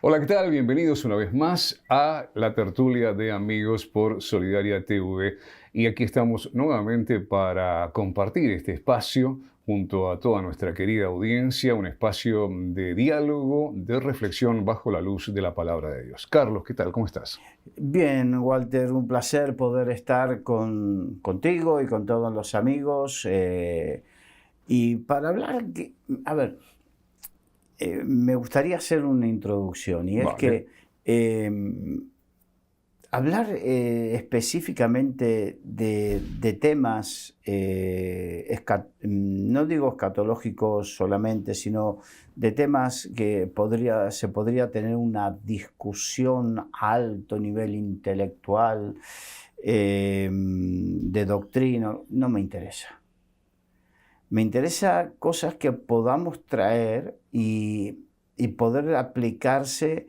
Hola, ¿qué tal? Bienvenidos una vez más a la tertulia de amigos por Solidaria TV. Y aquí estamos nuevamente para compartir este espacio junto a toda nuestra querida audiencia, un espacio de diálogo, de reflexión bajo la luz de la palabra de Dios. Carlos, ¿qué tal? ¿Cómo estás? Bien, Walter, un placer poder estar contigo y con todos los amigos. Y para hablar, a ver, me gustaría hacer una introducción y es Vale. que eh, hablar específicamente de temas, no digo escatológicos solamente, sino de temas que se podría tener una discusión a alto nivel intelectual, de doctrina, no me interesa. Me interesa cosas que podamos traer y poder aplicarse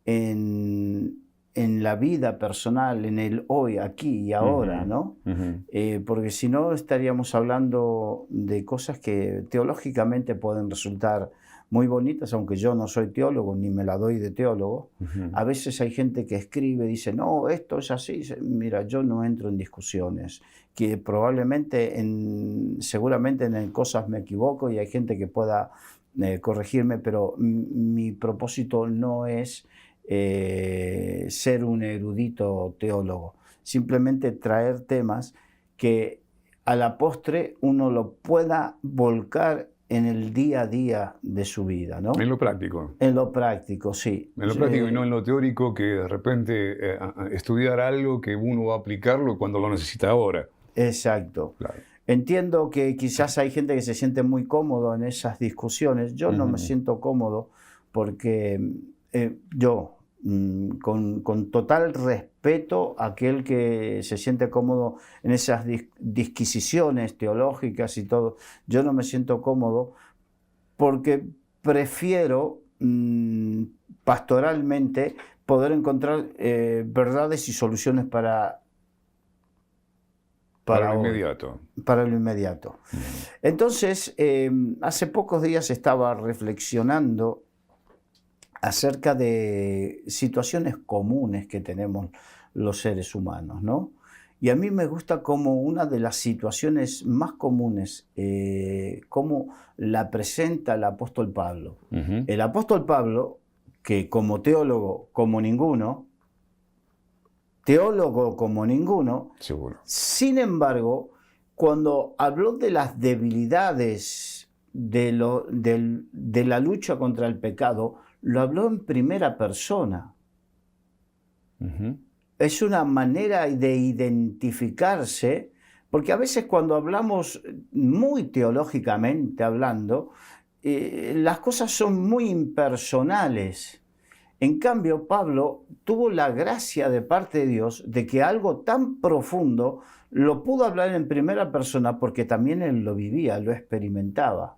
en, en la vida personal, en el hoy, aquí y ahora, Ujú, ¿no? ujú. Porque si no estaríamos hablando de cosas que teológicamente pueden resultar muy bonitas, aunque yo no soy teólogo ni me la doy de teólogo. Ujú. A veces hay gente que escribe, dice, no, esto es así. Mira, yo no entro en discusiones, que probablemente, seguramente en cosas me equivoco y hay gente que pueda corregirme, pero mi propósito no es ser un erudito teólogo, simplemente traer temas que a la postre uno lo pueda volcar en el día a día de su vida, En ¿no? lo práctico. En lo práctico, sí. En lo práctico y no en lo teórico, que de repente estudiar algo que uno va a aplicarlo cuando lo necesita ahora. Exacto. Claro. Entiendo que quizás hay gente que se siente muy cómodo en esas discusiones. Yo no me Ujú. siento cómodo porque yo, con total respeto a aquel que se siente cómodo en esas disquisiciones teológicas y todo, yo no me siento cómodo porque prefiero pastoralmente poder encontrar verdades y soluciones Para para lo hoy, inmediato. para lo inmediato. Ujú. Entonces, hace pocos días estaba reflexionando acerca de situaciones comunes que tenemos los seres humanos, ¿no? Y a mí me gusta como una de las situaciones más comunes, cómo la presenta el apóstol Pablo. Ujú. El apóstol Pablo, que como teólogo como ninguno, Seguro. sin embargo, cuando habló de las debilidades de la lucha contra el pecado, lo habló en primera persona. Ujú. Es una manera de identificarse, porque a veces cuando hablamos muy teológicamente hablando, las cosas son muy impersonales. En cambio, Pablo tuvo la gracia de parte de Dios de que algo tan profundo lo pudo hablar en primera persona porque también él lo vivía, lo experimentaba.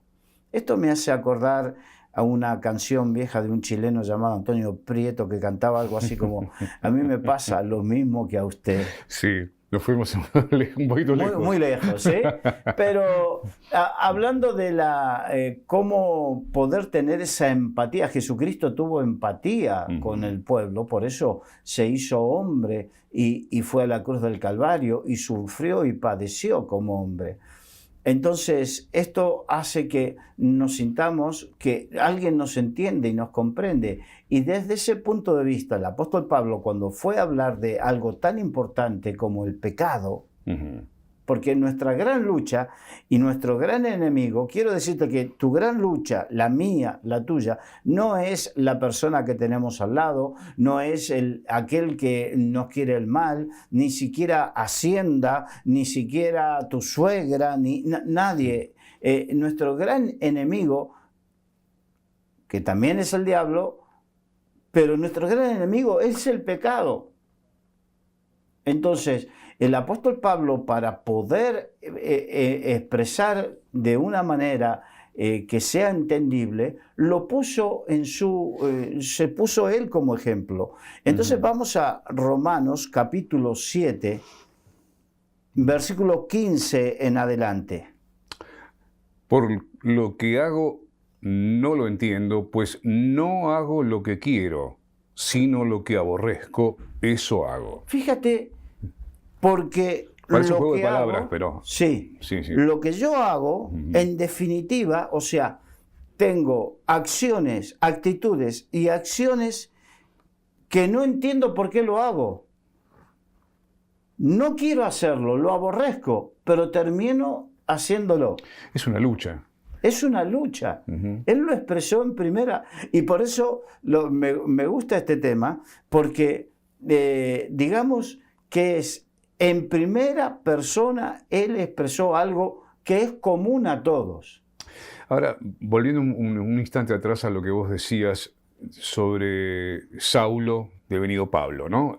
Esto me hace acordar a una canción vieja de un chileno llamado Antonio Prieto que cantaba algo así como, a mí me pasa lo mismo que a usted. Sí, nos fuimos un poquito Muy, muy lejos. lejos, ¿sí? Pero hablando de cómo poder tener esa empatía, Jesucristo tuvo empatía con Ujú. el pueblo, por eso se hizo hombre y fue a la cruz del Calvario y sufrió y padeció como hombre. Entonces, esto hace que nos sintamos que alguien nos entiende y nos comprende. Y desde ese punto de vista, el apóstol Pablo, cuando fue a hablar de algo tan importante como el pecado, Ujú. porque nuestra gran lucha y nuestro gran enemigo, quiero decirte que tu gran lucha, la mía, la tuya, no es la persona que tenemos al lado, no es aquel que nos quiere el mal, ni siquiera Hacienda, ni siquiera tu suegra, ni nadie. Nuestro gran enemigo, que también es el diablo, pero nuestro gran enemigo es el pecado. Entonces, el apóstol Pablo, para poder expresar de una manera que sea entendible, lo puso se puso él como ejemplo. Entonces Ujú. vamos a Romanos capítulo 7, versículo 15 en adelante. Por lo que hago, no lo entiendo, pues no hago lo que quiero, sino lo que aborrezco, eso hago. Fíjate, porque Parece un lo juego de que palabras, hago, pero sí, sí, sí. lo que yo hago, en definitiva, o sea, tengo acciones, actitudes y acciones que no entiendo por qué lo hago. No quiero hacerlo, lo aborrezco, pero termino haciéndolo. Es una lucha. Es una lucha. Él lo expresó en primera, y por eso me gusta este tema, porque digamos que es en primera persona, él expresó algo que es común a todos. Ahora, volviendo un instante atrás a lo que vos decías sobre Saulo, devenido Pablo, ¿no?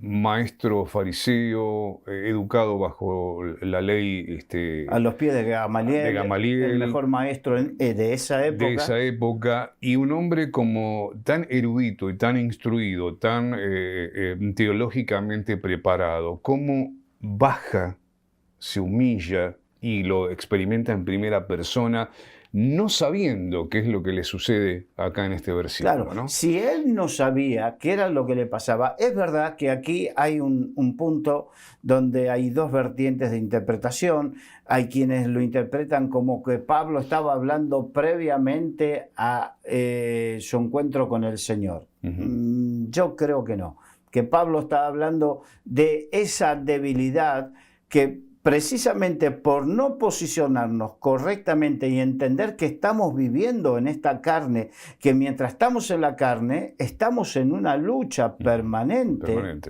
Maestro fariseo, educado bajo la ley A los pies de Gamaliel, el mejor maestro de esa época. De esa época, y un hombre como tan erudito y tan instruido, tan teológicamente preparado, ¿cómo baja, se humilla y lo experimenta en primera persona, no sabiendo qué es lo que le sucede acá en este versículo? Claro, ¿no? si él no sabía qué era lo que le pasaba, es verdad que aquí hay un punto donde hay dos vertientes de interpretación. Hay quienes lo interpretan como que Pablo estaba hablando previamente a su encuentro con el Señor. Yo creo que no, que Pablo estaba hablando de esa debilidad que precisamente por no posicionarnos correctamente y entender que estamos viviendo en esta carne, que mientras estamos en la carne, estamos en una lucha permanente.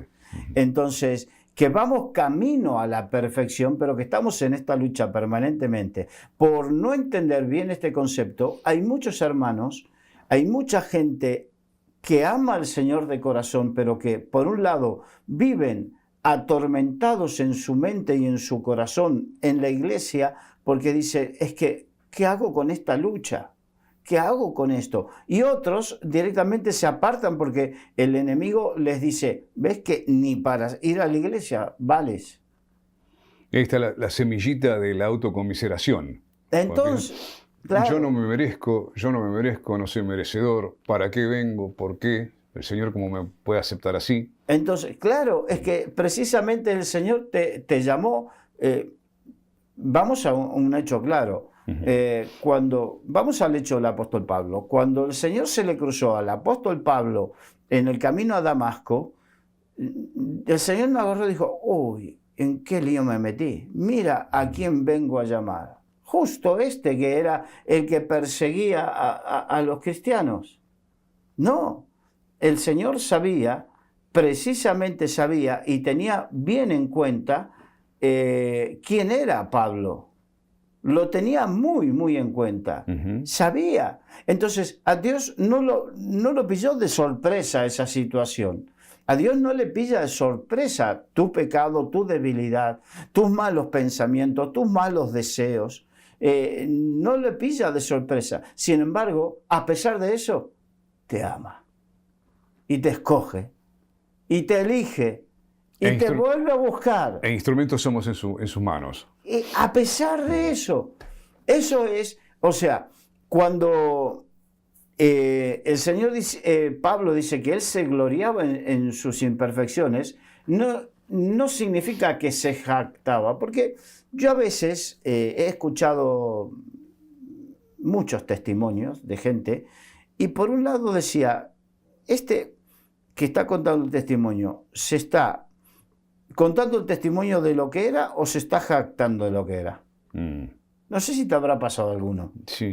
Entonces, que vamos camino a la perfección, pero que estamos en esta lucha permanentemente. Por no entender bien este concepto, hay muchos hermanos, hay mucha gente que ama al Señor de corazón, pero que por un lado viven atormentados en su mente y en su corazón en la iglesia, porque dice, es que, ¿qué hago con esta lucha? ¿Qué hago con esto? Y otros directamente se apartan porque el enemigo les dice, ves que ni para ir a la iglesia vales. Ahí está la semillita de la autocomiseración. Entonces, claro, yo no me merezco, no soy merecedor, ¿para qué vengo? ¿Por qué? El Señor, ¿cómo me puede aceptar así? Entonces, claro, es que precisamente el Señor te llamó. Vamos a un hecho claro. Cuando vamos al hecho del apóstol Pablo, cuando el Señor se le cruzó al apóstol Pablo en el camino a Damasco, el Señor me agarró y dijo, uy, ¿en qué lío me metí? Mira a quién vengo a llamar. Justo este que era el que perseguía a los cristianos. No, el Señor sabía, precisamente sabía y tenía bien en cuenta quién era Pablo. Lo tenía muy, muy en cuenta. Sabía. Entonces, a Dios no lo pilló de sorpresa esa situación. A Dios no le pilla de sorpresa tu pecado, tu debilidad, tus malos pensamientos, tus malos deseos. No le pilla de sorpresa. Sin embargo, a pesar de eso, te ama. Y te escoge. Y te elige. Y te vuelve a buscar. E instrumentos somos en sus manos. Y a pesar de eso, eso es, o sea, cuando el Señor dice, Pablo dice que él se gloriaba en sus imperfecciones, no significa que se jactaba, porque yo a veces he escuchado muchos testimonios de gente y por un lado decía, este que está contando el testimonio, ¿se está contando el testimonio de lo que era o se está jactando de lo que era? No sé si te habrá pasado alguno. Sí.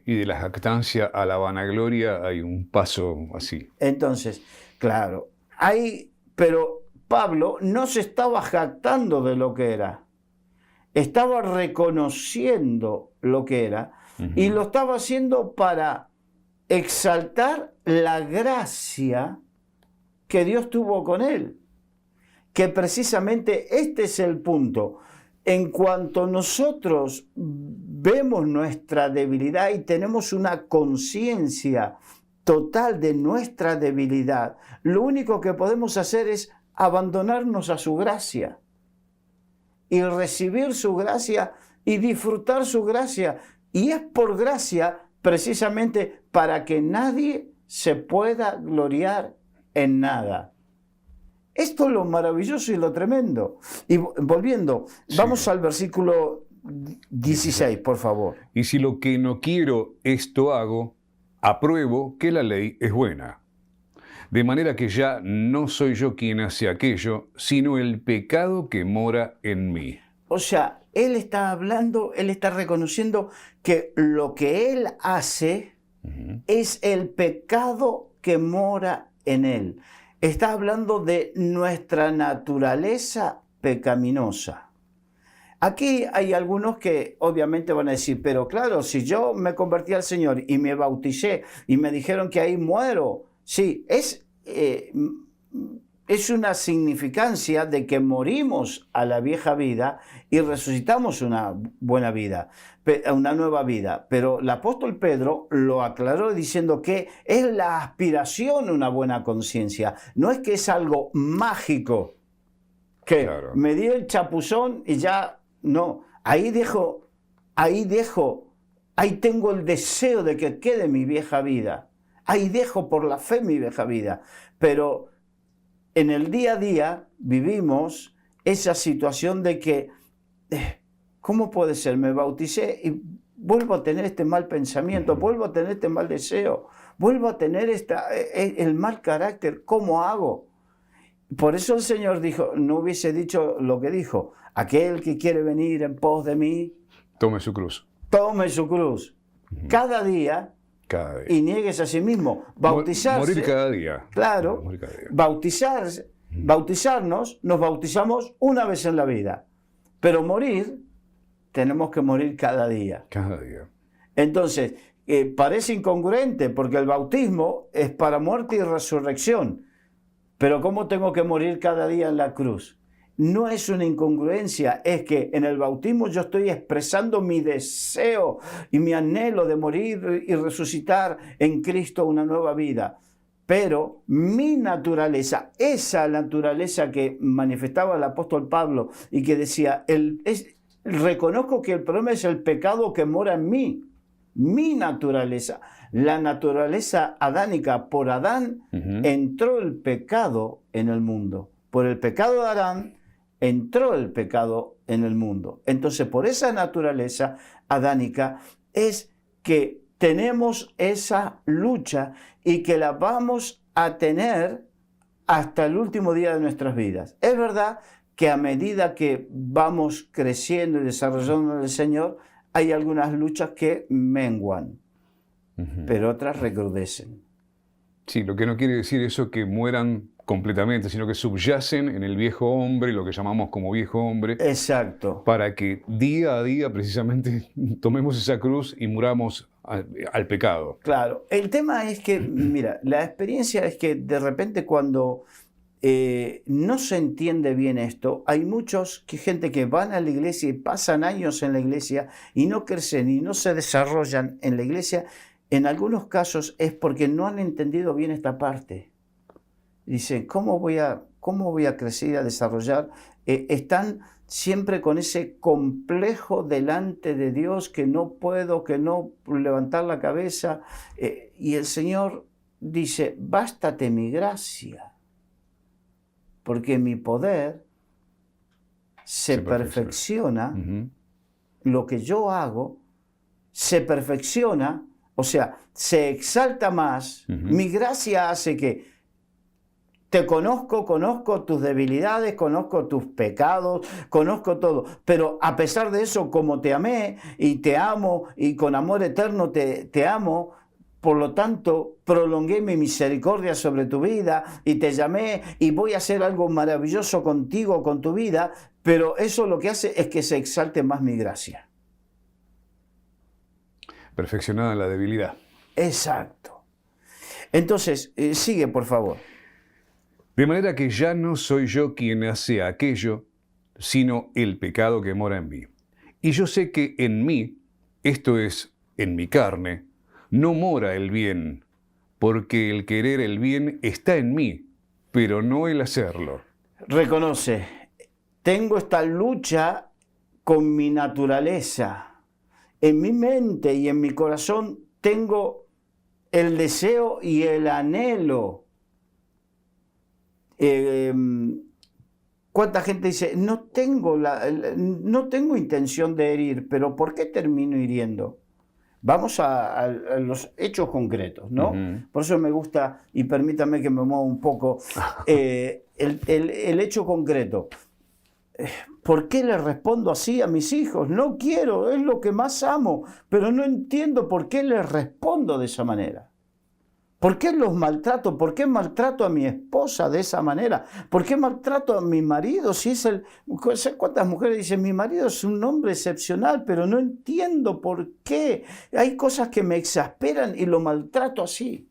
Y de la jactancia a la vanagloria hay un paso así. Entonces, claro, pero Pablo no se estaba jactando de lo que era. Estaba reconociendo lo que era y lo estaba haciendo para exaltar la gracia que Dios tuvo con él. Que precisamente este es el punto. En cuanto nosotros vemos nuestra debilidad y tenemos una conciencia total de nuestra debilidad, lo único que podemos hacer es abandonarnos a su gracia y recibir su gracia y disfrutar su gracia Y es por gracia precisamente para que nadie se pueda gloriar en nada. Esto es lo maravilloso y lo tremendo. Y volviendo, Sí. vamos al versículo 16, por favor. Y si lo que no quiero, esto hago, apruebo que la ley es buena. De manera que ya no soy yo quien hace aquello, sino el pecado que mora en mí. O sea, él está hablando, él está reconociendo que lo que él hace es el pecado que mora en él. Está hablando de nuestra naturaleza pecaminosa. Aquí hay algunos que obviamente van a decir, pero claro, si yo me convertí al Señor y me bauticé y me dijeron que ahí muero, sí, es una significancia de que morimos a la vieja vida y resucitamos una buena vida, una nueva vida. Pero el apóstol Pedro lo aclaró diciendo que es la aspiración a una buena conciencia. No es que es algo mágico, que Claro. me di el chapuzón y ya no. Ahí tengo el deseo de que quede mi vieja vida. Ahí dejo por la fe mi vieja vida. Pero en el día a día vivimos esa situación de que, ¿cómo puede ser? Me bauticé y vuelvo a tener este mal pensamiento, vuelvo a tener este mal deseo, vuelvo a tener el mal carácter. ¿Cómo hago? Por eso el Señor dijo, no hubiese dicho lo que dijo, aquel que quiere venir en pos de mí, Tome su cruz. tome su cruz cada día Cada día. y niegues a sí mismo. Bautizarse. Morir cada día. Claro, Morir cada día. bautizarnos, nos bautizamos una vez en la vida, pero morir, tenemos que morir cada día. Cada día. Entonces, parece incongruente porque el bautismo es para muerte y resurrección, pero ¿cómo tengo que morir cada día en la cruz? No es una incongruencia, es que en el bautismo yo estoy expresando mi deseo y mi anhelo de morir y resucitar en Cristo una nueva vida. Pero mi naturaleza, esa naturaleza que manifestaba el apóstol Pablo y que decía, reconozco que el problema es el pecado que mora en mí, mi naturaleza. La naturaleza adánica, por Adán entró el pecado en el mundo. Por el pecado de Adán entró el pecado en el mundo. Entonces, por esa naturaleza adánica es que tenemos esa lucha y que la vamos a tener hasta el último día de nuestras vidas. Es verdad que a medida que vamos creciendo y desarrollando en el Señor, hay algunas luchas que menguan, pero otras recrudecen. Sí, lo que no quiere decir eso que mueran completamente, sino que subyacen en el viejo hombre, lo que llamamos como viejo hombre, Exacto. para que día a día precisamente tomemos esa cruz y muramos al pecado. Claro, el tema es que, mira, la experiencia es que de repente cuando no se entiende bien esto, hay gente que van a la iglesia y pasan años en la iglesia y no crecen y no se desarrollan en la iglesia. En algunos casos es porque no han entendido bien esta parte. Dicen, ¿cómo voy a crecer y a desarrollar? Están siempre con ese complejo delante de Dios que no puedo levantar la cabeza. Y el Señor dice, bástate mi gracia, porque mi poder se perfecciona. Lo que yo hago se perfecciona, o sea, se exalta más. Mi gracia hace que te conozco tus debilidades, conozco tus pecados, conozco todo. Pero a pesar de eso, como te amé y te amo y con amor eterno te amo, por lo tanto, prolongué mi misericordia sobre tu vida y te llamé y voy a hacer algo maravilloso contigo, con tu vida, pero eso lo que hace es que se exalte más mi gracia. Perfeccionada en la debilidad. Exacto. Entonces, sigue, por favor. De manera que ya no soy yo quien hace aquello, sino el pecado que mora en mí. Y yo sé que en mí, esto es, en mi carne, no mora el bien, porque el querer el bien está en mí, pero no el hacerlo. Reconoce, tengo esta lucha con mi naturaleza en mi mente y en mi corazón tengo el deseo y el anhelo. ¿Cuánta gente dice, no tengo intención de herir, pero ¿por qué termino hiriendo? Vamos a los hechos concretos, ¿no? Por eso me gusta, y permítame que me mueva un poco, el hecho concreto. ¿Por qué le respondo así a mis hijos? No quiero, es lo que más amo, pero no entiendo por qué les respondo de esa manera. ¿Por qué los maltrato? ¿Por qué maltrato a mi esposa de esa manera? ¿Por qué maltrato a mi marido? Si es ¿cuántas mujeres dicen, mi marido es un hombre excepcional, pero no entiendo por qué? Hay cosas que me exasperan y lo maltrato así.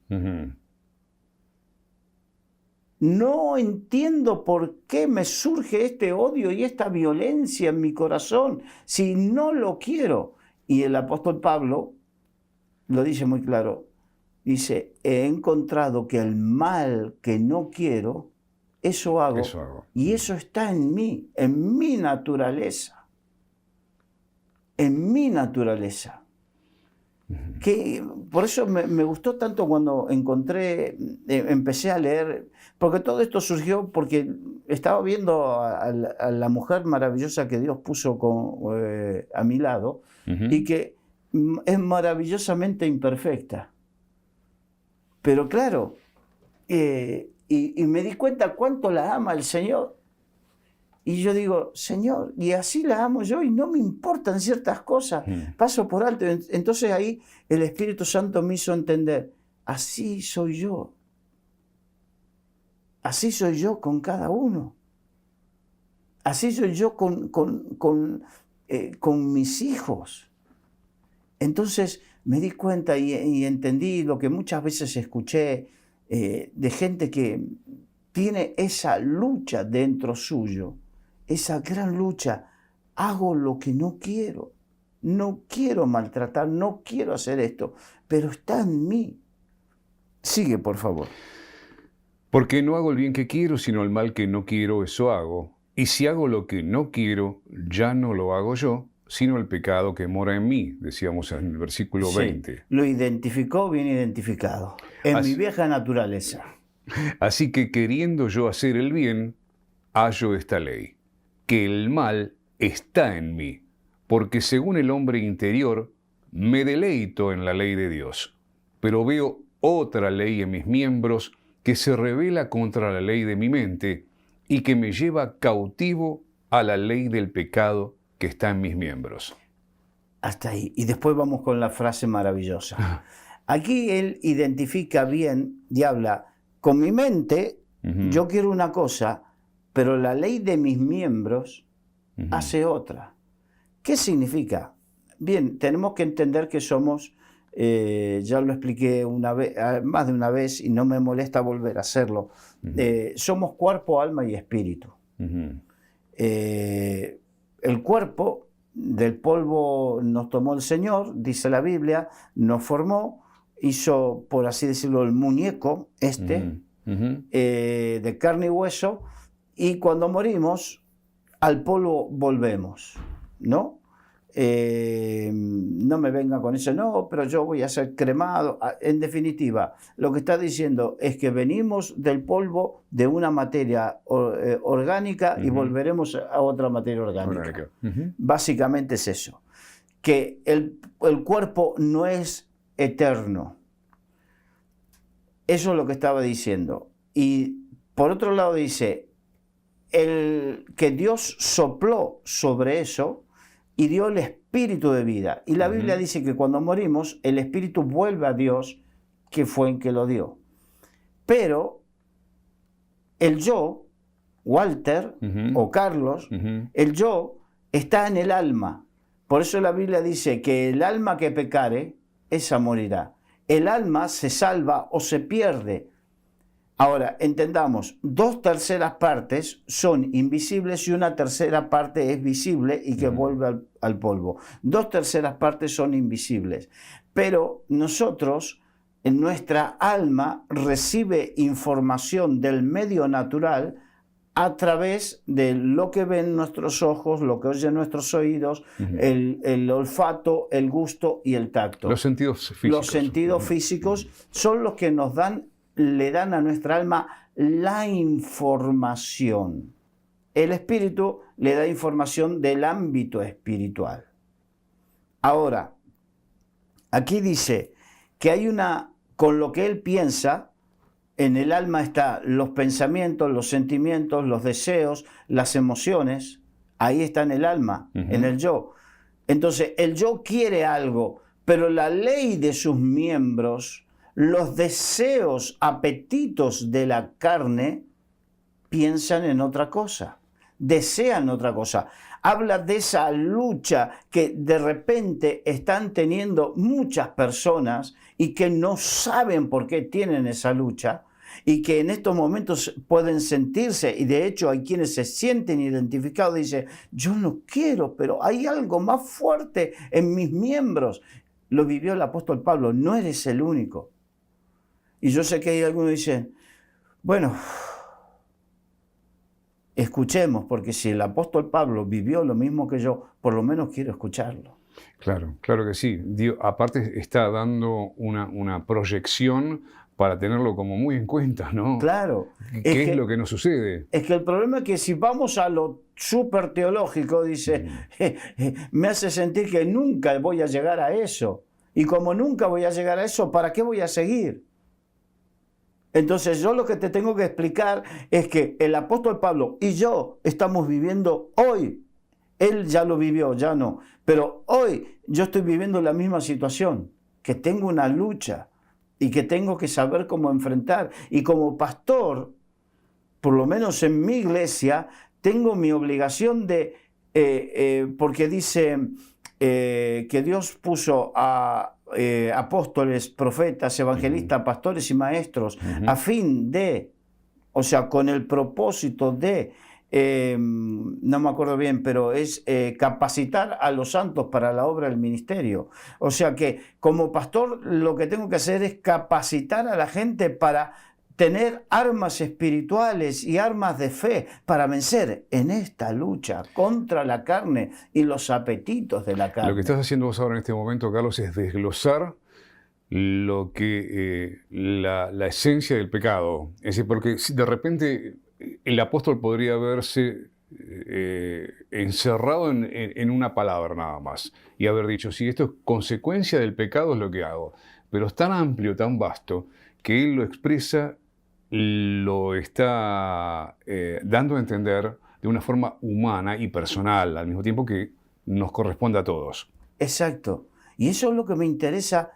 No entiendo por qué me surge este odio y esta violencia en mi corazón si no lo quiero. Y el apóstol Pablo lo dice muy claro. Dice, he encontrado que el mal que no quiero, eso hago. Y eso está en mí, en mi naturaleza. En mi naturaleza. Que por eso me gustó tanto cuando empecé a leer, porque todo esto surgió porque estaba viendo a la mujer maravillosa que Dios puso a mi lado y que es maravillosamente imperfecta. Pero claro, y me di cuenta cuánto la ama el Señor. Y yo digo, Señor, y así la amo yo y no me importan ciertas cosas, paso por alto. Entonces ahí el Espíritu Santo me hizo entender, así soy yo. Así soy yo con cada uno. Así soy yo con mis hijos. Entonces me di cuenta y entendí lo que muchas veces escuché de gente que tiene esa lucha dentro suyo, esa gran lucha. Hago lo que no quiero maltratar, no quiero hacer esto, pero está en mí. Sigue, por favor. Porque no hago el bien que quiero, sino el mal que no quiero, eso hago. Y si hago lo que no quiero, ya no lo hago yo, sino el pecado que mora en mí, decíamos en el versículo 20. Lo identificó bien identificado, en mi vieja naturaleza. Así que queriendo yo hacer el bien, hallo esta ley, que el mal está en mí, porque según el hombre interior, me deleito en la ley de Dios, pero veo otra ley en mis miembros que se rebela contra la ley de mi mente y que me lleva cautivo a la ley del pecado que está en mis miembros. Hasta ahí. Y después vamos con la frase maravillosa. Aquí él identifica bien y habla, con mi mente yo quiero una cosa, pero la ley de mis miembros hace otra. ¿Qué significa? Bien, tenemos que entender que somos, ya lo expliqué más de una vez y no me molesta volver a hacerlo, somos cuerpo, alma y espíritu. El cuerpo, del polvo nos tomó el Señor, dice la Biblia, nos formó, hizo, por así decirlo, el muñeco de carne y hueso, y cuando morimos, al polvo volvemos, ¿no? No me venga con eso, no, pero yo voy a ser cremado. En definitiva, lo que está diciendo es que venimos del polvo de una materia orgánica y volveremos a otra materia orgánica. Básicamente es eso, que el cuerpo no es eterno. Eso es lo que estaba diciendo. Y por otro lado dice, que Dios sopló sobre eso y dio el espíritu de vida. Y la Biblia dice que cuando morimos, el espíritu vuelve a Dios, que fue el que lo dio. Pero el yo, Walter o Carlos, el yo está en el alma. Por eso la Biblia dice que el alma que pecare, esa morirá. El alma se salva o se pierde. Ahora, entendamos, 2/3 partes son invisibles y 1/3 parte es visible y que vuelve al polvo. 2/3 partes son invisibles. Pero nosotros, en nuestra alma, recibe información del medio natural a través de lo que ven nuestros ojos, lo que oyen nuestros oídos, el olfato, el gusto y el tacto. Los sentidos físicos. Los sentidos físicos son los que le dan a nuestra alma la información. El espíritu le da información del ámbito espiritual. Ahora, aquí dice que hay con lo que él piensa, en el alma está los pensamientos, los sentimientos, los deseos, las emociones. Ahí está en el alma, en el yo. Entonces, el yo quiere algo, pero la ley de sus miembros, los deseos, apetitos de la carne, piensan en otra cosa, desean otra cosa. Habla de esa lucha que de repente están teniendo muchas personas y que no saben por qué tienen esa lucha y que en estos momentos pueden sentirse, y de hecho hay quienes se sienten identificados y dicen, yo no quiero, pero hay algo más fuerte en mis miembros. Lo vivió el apóstol Pablo, no eres el único. Y yo sé que hay algunos que dicen, bueno, escuchemos, porque si el apóstol Pablo vivió lo mismo que yo, por lo menos quiero escucharlo. Claro, claro que sí. Dios, aparte está dando una proyección para tenerlo como muy en cuenta, ¿no? Claro. ¿Qué es lo que nos sucede? Es que el problema es que si vamos a lo súper teológico, dice, me hace sentir que nunca voy a llegar a eso. Y como nunca voy a llegar a eso, ¿para qué voy a seguir? Entonces yo lo que te tengo que explicar es que el apóstol Pablo y yo estamos viviendo hoy. Él ya lo vivió, ya no. Pero hoy yo estoy viviendo la misma situación, que tengo una lucha y que tengo que saber cómo enfrentar. Y como pastor, por lo menos en mi iglesia, tengo mi obligación porque dice que Dios puso a apóstoles, profetas, evangelistas, pastores y maestros, a fin de, o sea, con el propósito de, no me acuerdo bien, pero es capacitar a los santos para la obra del ministerio. O sea que como pastor lo que tengo que hacer es capacitar a la gente para tener armas espirituales y armas de fe para vencer en esta lucha contra la carne y los apetitos de la carne. Lo que estás haciendo vos ahora en este momento, Carlos, es desglosar lo que la esencia del pecado. Es decir, porque de repente el apóstol podría haberse encerrado en una palabra nada más y haber dicho, sí, esto es consecuencia del pecado, es lo que hago. Pero es tan amplio, tan vasto, que él lo expresa, lo está dando a entender de una forma humana y personal, al mismo tiempo que nos corresponde a todos. Exacto. Y eso es lo que me interesa,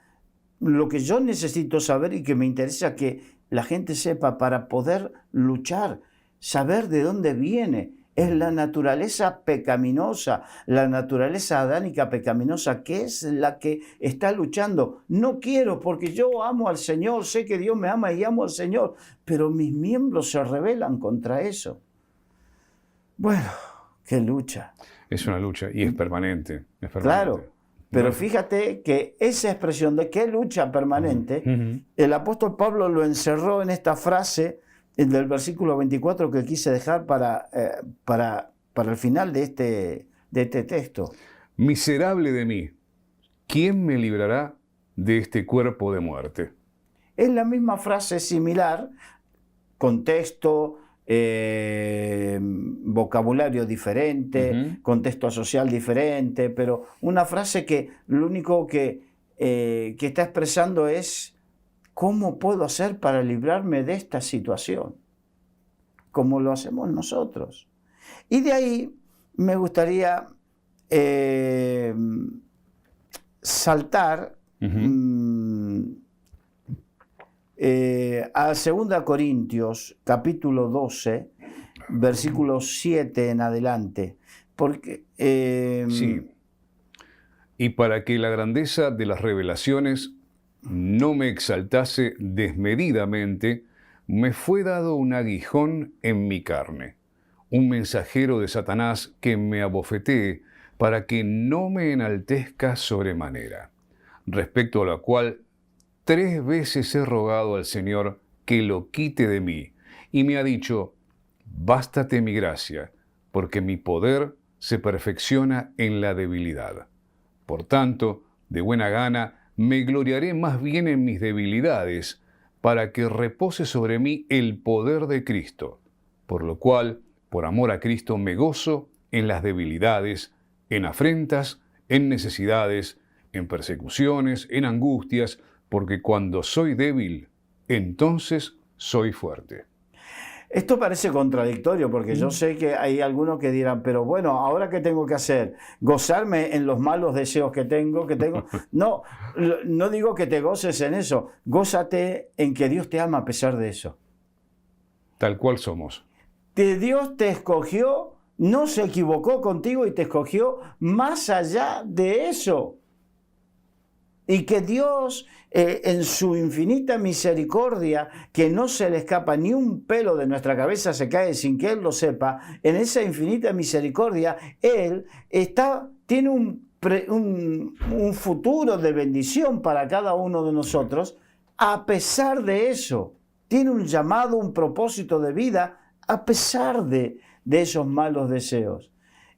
lo que yo necesito saber y que me interesa que la gente sepa para poder luchar, saber de dónde viene. Es la naturaleza pecaminosa, la naturaleza adánica pecaminosa, que es la que está luchando. No quiero porque yo amo al Señor, sé que Dios me ama y amo al Señor, pero mis miembros se rebelan contra eso. Bueno, qué lucha. Es una lucha y es permanente. Es permanente. Claro, pero fíjate que esa expresión de qué lucha permanente, el apóstol Pablo lo encerró en esta frase del versículo 24 que quise dejar para el final de este texto. Miserable de mí, ¿quién me librará de este cuerpo de muerte? Es la misma frase similar, contexto, vocabulario diferente, contexto social diferente, pero una frase que lo único que está expresando es ¿cómo puedo hacer para librarme de esta situación? Como lo hacemos nosotros. Y de ahí me gustaría saltar a 2 Corintios, capítulo 12, versículo 7 en adelante. Porque, sí. Y para que la grandeza de las revelaciones no me exaltase desmedidamente, me fue dado un aguijón en mi carne, un mensajero de Satanás que me abofetee para que no me enaltezca sobremanera, respecto a la cual 3 veces he rogado al Señor que lo quite de mí, y me ha dicho, bástate mi gracia, porque mi poder se perfecciona en la debilidad. Por tanto, de buena gana, me gloriaré más bien en mis debilidades, para que repose sobre mí el poder de Cristo. Por lo cual, por amor a Cristo, me gozo en las debilidades, en afrentas, en necesidades, en persecuciones, en angustias, porque cuando soy débil, entonces soy fuerte. Esto parece contradictorio porque yo sé que hay algunos que dirán, pero bueno, ¿ahora qué tengo que hacer? ¿Gozarme en los malos deseos que tengo? No, no digo que te goces en eso. Gózate en que Dios te ama a pesar de eso. Tal cual somos. Dios te escogió, no se equivocó contigo y te escogió más allá de eso. Y que Dios, en su infinita misericordia, que no se le escapa ni un pelo de nuestra cabeza, se cae sin que Él lo sepa, en esa infinita misericordia, Él tiene un futuro de bendición para cada uno de nosotros. A pesar de eso, tiene un llamado, un propósito de vida, a pesar de esos malos deseos.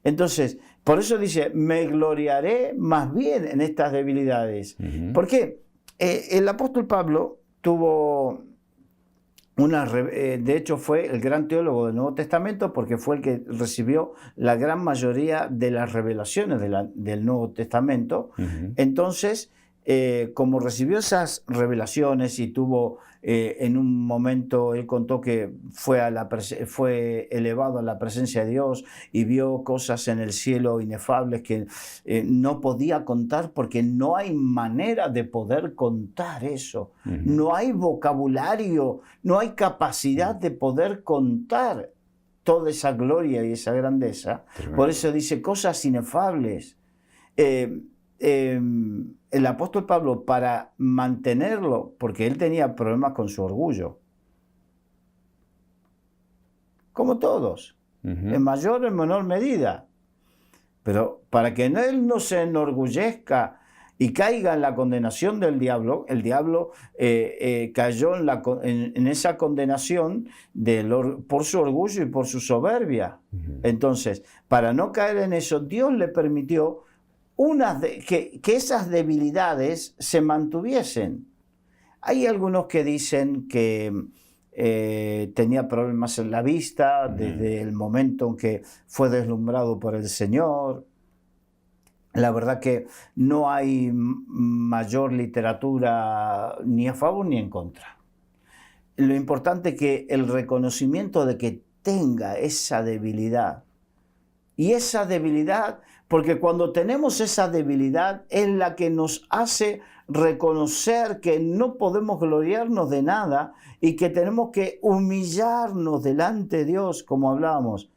Entonces, por eso dice, me gloriaré más bien en estas debilidades. ¿Por qué? El apóstol Pablo tuvo de hecho fue el gran teólogo del Nuevo Testamento porque fue el que recibió la gran mayoría de las revelaciones del Nuevo Testamento. Entonces, como recibió esas revelaciones y tuvo en un momento, él contó que fue elevado a la presencia de Dios y vio cosas en el cielo inefables que no podía contar porque no hay manera de poder contar eso. No hay vocabulario, no hay capacidad de poder contar toda esa gloria y esa grandeza. Tremendo. Por eso dice cosas inefables. El apóstol Pablo, para mantenerlo, porque él tenía problemas con su orgullo, como todos, en mayor o en menor medida, pero para que él no se enorgullezca y caiga en la condenación del diablo, el diablo cayó en esa condenación por su orgullo y por su soberbia. Entonces, para no caer en eso, Dios le permitió que esas debilidades se mantuviesen. Hay algunos que dicen que tenía problemas en la vista desde el momento en que fue deslumbrado por el Señor. La verdad que no hay mayor literatura ni a favor ni en contra. Lo importante es que el reconocimiento de que tenga esa debilidad, y esa debilidad, porque cuando tenemos esa debilidad es la que nos hace reconocer que no podemos gloriarnos de nada y que tenemos que humillarnos delante de Dios, como hablábamos,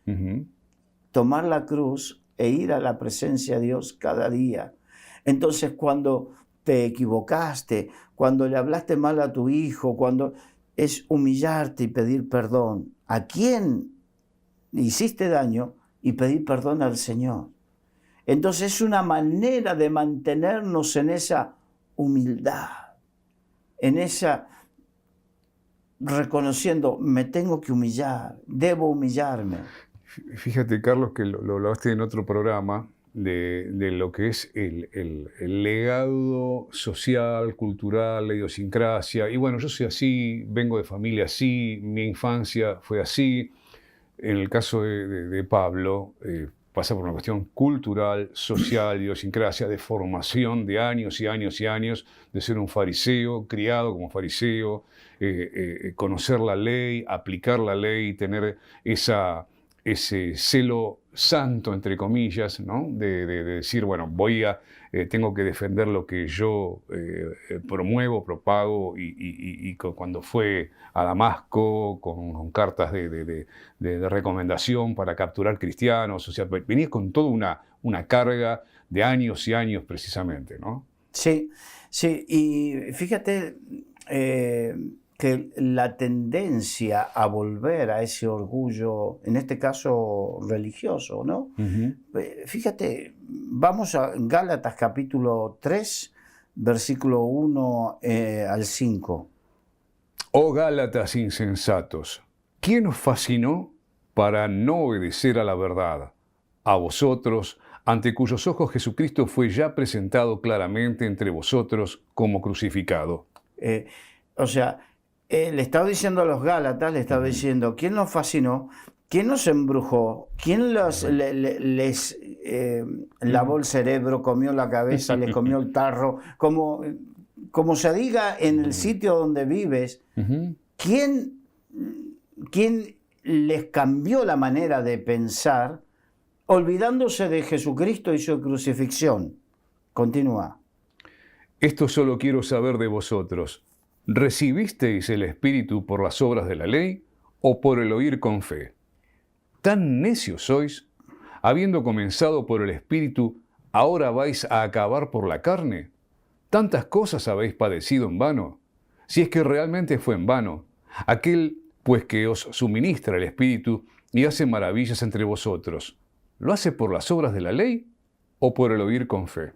tomar la cruz e ir a la presencia de Dios cada día. Entonces, cuando te equivocaste, cuando le hablaste mal a tu hijo, cuando es humillarte y pedir perdón a quien hiciste daño y pedir perdón al Señor. Entonces es una manera de mantenernos en esa humildad, en esa reconociendo, me tengo que humillar, debo humillarme. Fíjate, Carlos, que lo hablaste en otro programa de lo que es el legado social, cultural, la idiosincrasia. Y bueno, yo soy así, vengo de familia así, mi infancia fue así. En el caso de Pablo, pasa por una cuestión cultural, social, idiosincrasia, de formación de años y años y años, de ser un fariseo, criado como fariseo, conocer la ley, aplicar la ley, tener ese celo santo, entre comillas, ¿no? de decir, bueno, tengo que defender lo que yo promuevo, propago, y cuando fue a Damasco con cartas de recomendación para capturar cristianos, o sea, venía con toda una carga de años y años precisamente, ¿no? Sí, y fíjate que la tendencia a volver a ese orgullo, en este caso religioso, ¿no? Fíjate, vamos a Gálatas capítulo 3, versículo 1 al 5. Oh Gálatas insensatos, ¿quién os fascinó para no obedecer a la verdad, a vosotros, ante cuyos ojos Jesucristo fue ya presentado claramente entre vosotros como crucificado. O sea, le estaba diciendo a los Gálatas, le estaba diciendo, ¿quién los fascinó? ¿Quién nos embrujó? ¿Quién les lavó el cerebro, comió la cabeza, les comió el tarro? Como se diga en el sitio donde vives, ¿quién les cambió la manera de pensar, olvidándose de Jesucristo y su crucifixión? Continúa. Esto solo quiero saber de vosotros. ¿Recibisteis el Espíritu por las obras de la ley o por el oír con fe? ¿Tan necios sois? Habiendo comenzado por el Espíritu, ¿ahora vais a acabar por la carne? ¿Tantas cosas habéis padecido en vano? Si es que realmente fue en vano, aquel pues que os suministra el Espíritu y hace maravillas entre vosotros, ¿lo hace por las obras de la ley o por el oír con fe?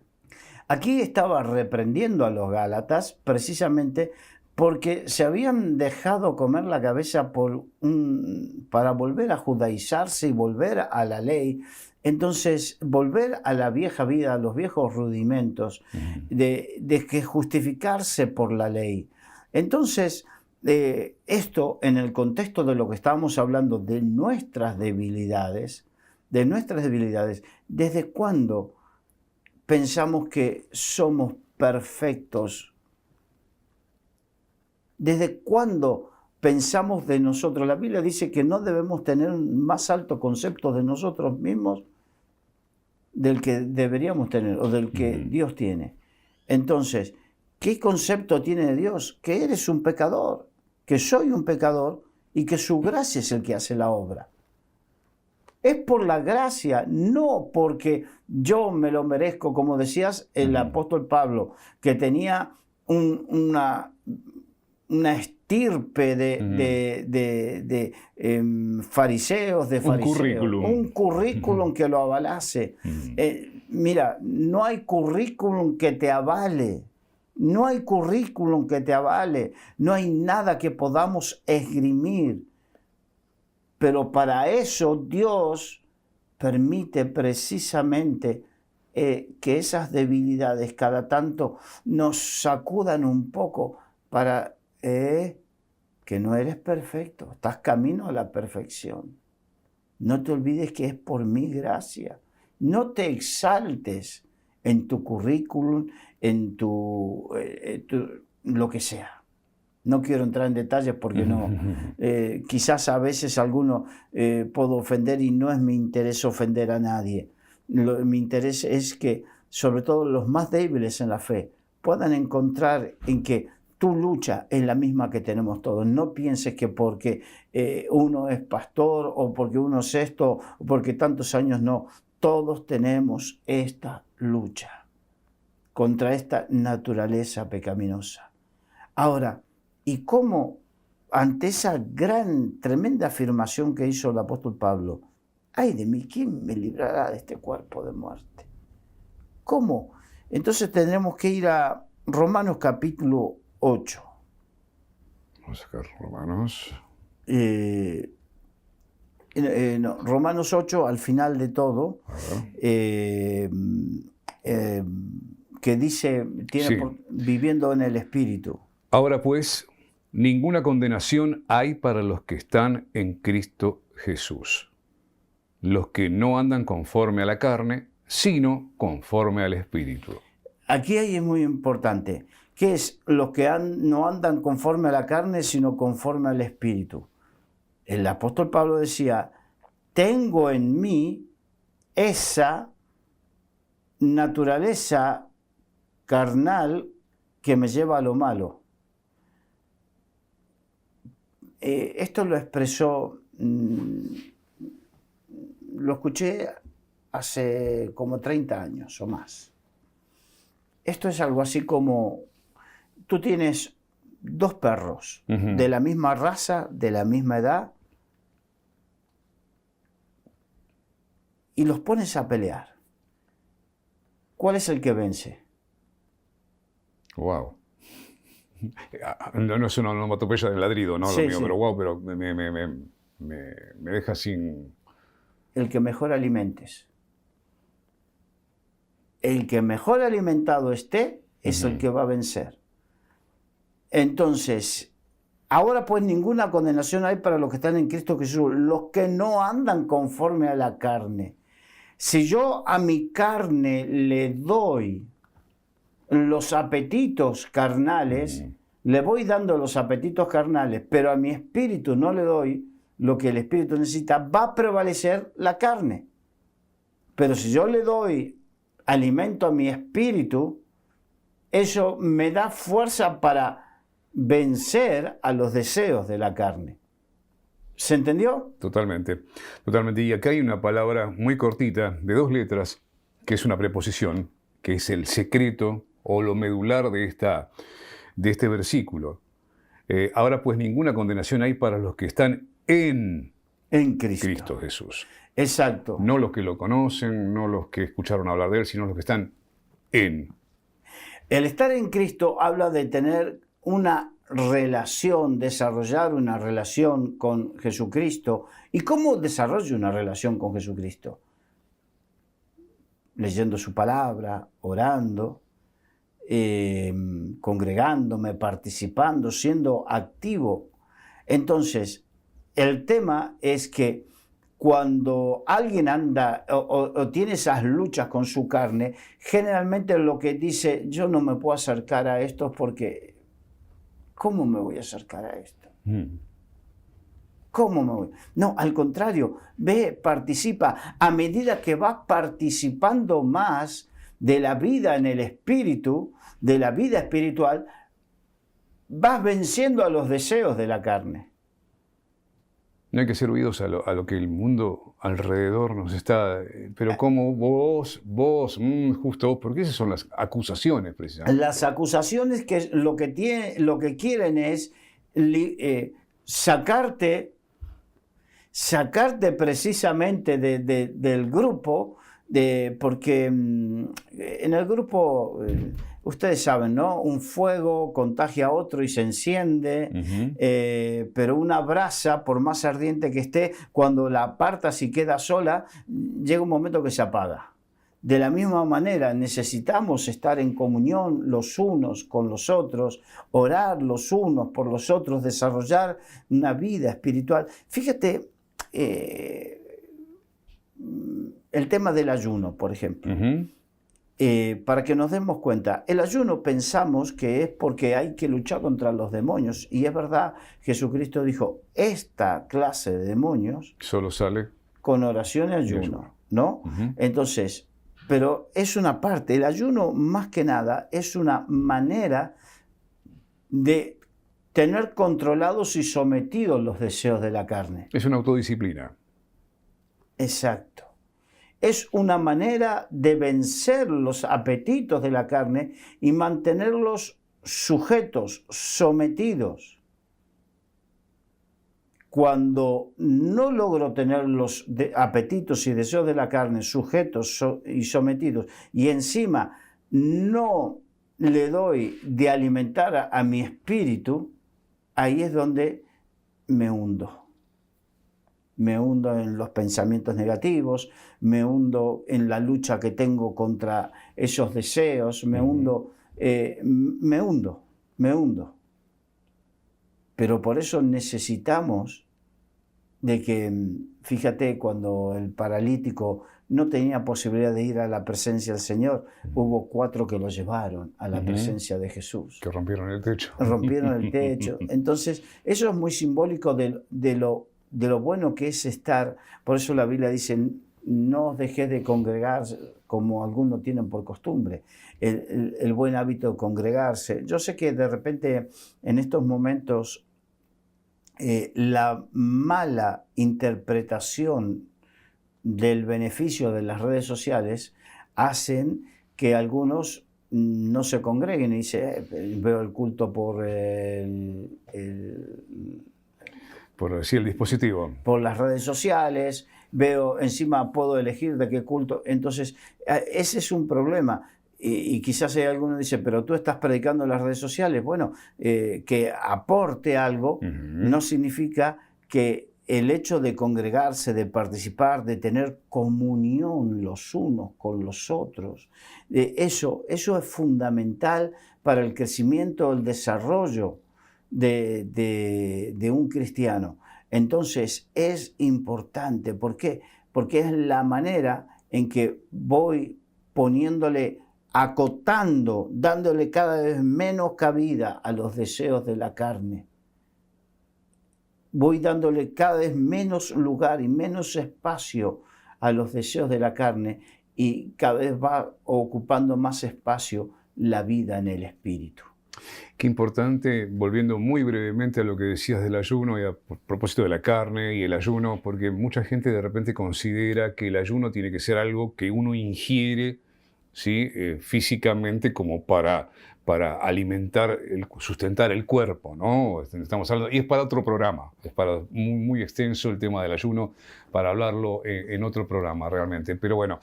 Aquí estaba reprendiendo a los Gálatas precisamente porque se habían dejado comer la cabeza para volver a judaizarse y volver a la ley. Entonces, volver a la vieja vida, a los viejos rudimentos, de que justificarse por la ley. Entonces, esto en el contexto de lo que estábamos hablando, de nuestras debilidades, ¿desde cuándo pensamos que somos perfectos? ¿Desde cuándo pensamos de nosotros? La Biblia dice que no debemos tener un más alto concepto de nosotros mismos del que deberíamos tener o del que Dios tiene. Entonces, ¿qué concepto tiene de Dios? Que eres un pecador, que soy un pecador y que su gracia es el que hace la obra. Es por la gracia, no porque yo me lo merezco, como decías el apóstol Pablo, que tenía una estirpe de fariseos, un currículum que lo avalase. Mira, no hay currículum que te avale, no hay currículum que te avale, no hay nada que podamos esgrimir. Pero para eso Dios permite precisamente que esas debilidades cada tanto nos sacudan un poco para que no eres perfecto, estás camino a la perfección. No te olvides que es por mi gracia. No te exaltes en tu currículum, en lo que sea. No quiero entrar en detalles porque no. Quizás a veces alguno puedo ofender y no es mi interés ofender a nadie. Mi interés es que, sobre todo los más débiles en la fe, puedan encontrar en que tu lucha es la misma que tenemos todos. No pienses que porque uno es pastor o porque uno es esto o porque tantos años no. Todos tenemos esta lucha contra esta naturaleza pecaminosa. Ahora, ¿y cómo ante esa tremenda afirmación que hizo el apóstol Pablo? ¡Ay de mí! ¿Quién me librará de este cuerpo de muerte? ¿Cómo? Entonces tendremos que ir a Romanos capítulo 8. Vamos a sacar Romanos. Romanos 8, al final de todo, que dice, viviendo en el Espíritu. Ahora pues, ninguna condenación hay para los que están en Cristo Jesús, los que no andan conforme a la carne, sino conforme al Espíritu. Aquí es muy importante. ¿Qué es los que no andan conforme a la carne, sino conforme al Espíritu? El apóstol Pablo decía, tengo en mí esa naturaleza carnal que me lleva a lo malo. Esto lo expresó, lo escuché hace como 30 años o más. Esto es algo así como, tú tienes dos perros de la misma raza, de la misma edad, y los pones a pelear. ¿Cuál es el que vence? Wow. No es una onomatopeya del ladrido, ¿no? Sí, lo mío, sí. pero wow, pero me deja sin... El que mejor alimentes. El que mejor alimentado esté es el que va a vencer. Entonces, ahora pues ninguna condenación hay para los que están en Cristo Jesús, los que no andan conforme a la carne. Si yo a mi carne le doy los apetitos carnales, le voy dando los apetitos carnales, pero a mi espíritu no le doy lo que el espíritu necesita, va a prevalecer la carne. Pero si yo le doy alimento a mi espíritu, eso me da fuerza para vencer a los deseos de la carne. ¿Se entendió? Totalmente, totalmente. Y acá hay una palabra muy cortita, de 2 letras, que es una preposición, que es el secreto o lo medular de este versículo. Ahora pues ninguna condenación hay para los que están en Cristo Jesús. Exacto. No los que lo conocen, no los que escucharon hablar de él, sino los que están en. El estar en Cristo habla de tener una relación, desarrollar una relación con Jesucristo. ¿Y cómo desarrollo una relación con Jesucristo? Leyendo su palabra, orando, congregándome, participando, siendo activo. Entonces, el tema es que cuando alguien anda o tiene esas luchas con su carne, generalmente lo que dice, yo no me puedo acercar a esto porque, ¿cómo me voy a acercar a esto? ¿Cómo me voy? No, al contrario, ve, participa. A medida que vas participando más de la vida en el espíritu, de la vida espiritual, vas venciendo a los deseos de la carne. No hay que ser oídos a lo que el mundo alrededor nos está... Pero como vos, justo vos, porque esas son las acusaciones precisamente. Las acusaciones que lo que quieren es sacarte precisamente del grupo, porque en el grupo... Ustedes saben, ¿no? Un fuego contagia a otro y se enciende, pero una brasa, por más ardiente que esté, cuando la apartas y queda sola, llega un momento que se apaga. De la misma manera, necesitamos estar en comunión los unos con los otros, orar los unos por los otros, desarrollar una vida espiritual. Fíjate, el tema del ayuno, por ejemplo. Para que nos demos cuenta, el ayuno pensamos que es porque hay que luchar contra los demonios, y es verdad, Jesucristo dijo, esta clase de demonios solo sale con oración y ayuno, ¿no? Entonces, pero es una parte, el ayuno más que nada es una manera de tener controlados y sometidos los deseos de la carne. Es una autodisciplina. Exacto. Es una manera de vencer los apetitos de la carne y mantenerlos sujetos, sometidos. Cuando no logro tener los apetitos y deseos de la carne sujetos y sometidos, y encima no le doy de alimentar a mi espíritu, ahí es donde me hundo. Me hundo en los pensamientos negativos, me hundo en la lucha que tengo contra esos deseos, me hundo. Pero por eso necesitamos de que, fíjate, cuando el paralítico no tenía posibilidad de ir a la presencia del Señor, hubo 4 que lo llevaron a la presencia de Jesús. Que rompieron el techo. Rompieron el techo. Entonces, eso es muy simbólico de lo bueno que es estar. Por eso la Biblia dice, no os dejéis de congregar como algunos tienen por costumbre. El buen hábito de congregarse. Yo sé que de repente en estos momentos la mala interpretación del beneficio de las redes sociales hacen que algunos no se congreguen y dicen, veo el culto por por decir el dispositivo. Por las redes sociales, veo, encima puedo elegir de qué culto. Entonces, ese es un problema. Y quizás hay alguno que dice, pero tú estás predicando en las redes sociales. Bueno, que aporte algo no significa que el hecho de congregarse, de participar, de tener comunión los unos con los otros, eso es fundamental para el crecimiento, el desarrollo de un cristiano. Entonces es importante. ¿Por qué? Porque es la manera en que voy poniéndole, acotando, dándole cada vez menos cabida a los deseos de la carne. Voy dándole cada vez menos lugar y menos espacio a los deseos de la carne, y cada vez va ocupando más espacio la vida en el espíritu. Qué importante, volviendo muy brevemente a lo que decías del ayuno y a propósito de la carne y el ayuno, porque mucha gente de repente considera que el ayuno tiene que ser algo que uno ingiere, ¿sí? Físicamente, como para alimentar, sustentar el cuerpo, ¿no? Estamos hablando, y es para otro programa, es muy extenso el tema del ayuno, para hablarlo en otro programa realmente. Pero bueno,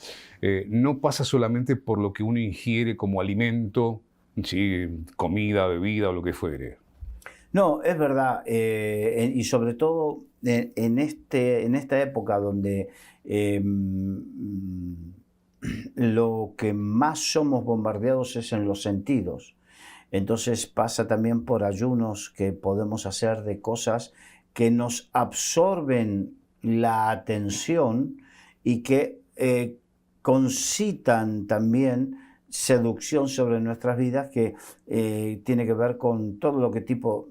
no pasa solamente por lo que uno ingiere como alimento, ¿sí? Comida, bebida o lo que fuere. No, es verdad, y sobre todo en esta época donde lo que más somos bombardeados es en los sentidos. Entonces pasa también por ayunos que podemos hacer de cosas que nos absorben la atención y que concitan también seducción sobre nuestras vidas, que tiene que ver con todo tipo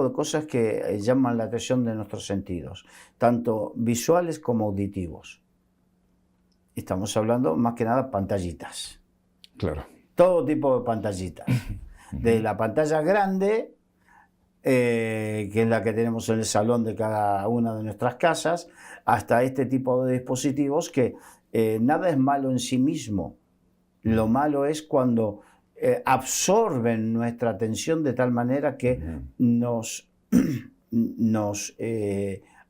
de cosas que llaman la atención de nuestros sentidos, tanto visuales como auditivos. Estamos hablando más que nada pantallitas. Claro. Todo tipo de pantallitas. De la pantalla grande, que es la que tenemos en el salón de cada una de nuestras casas, hasta este tipo de dispositivos que nada es malo en sí mismo. Lo malo es cuando absorben nuestra atención de tal manera que nos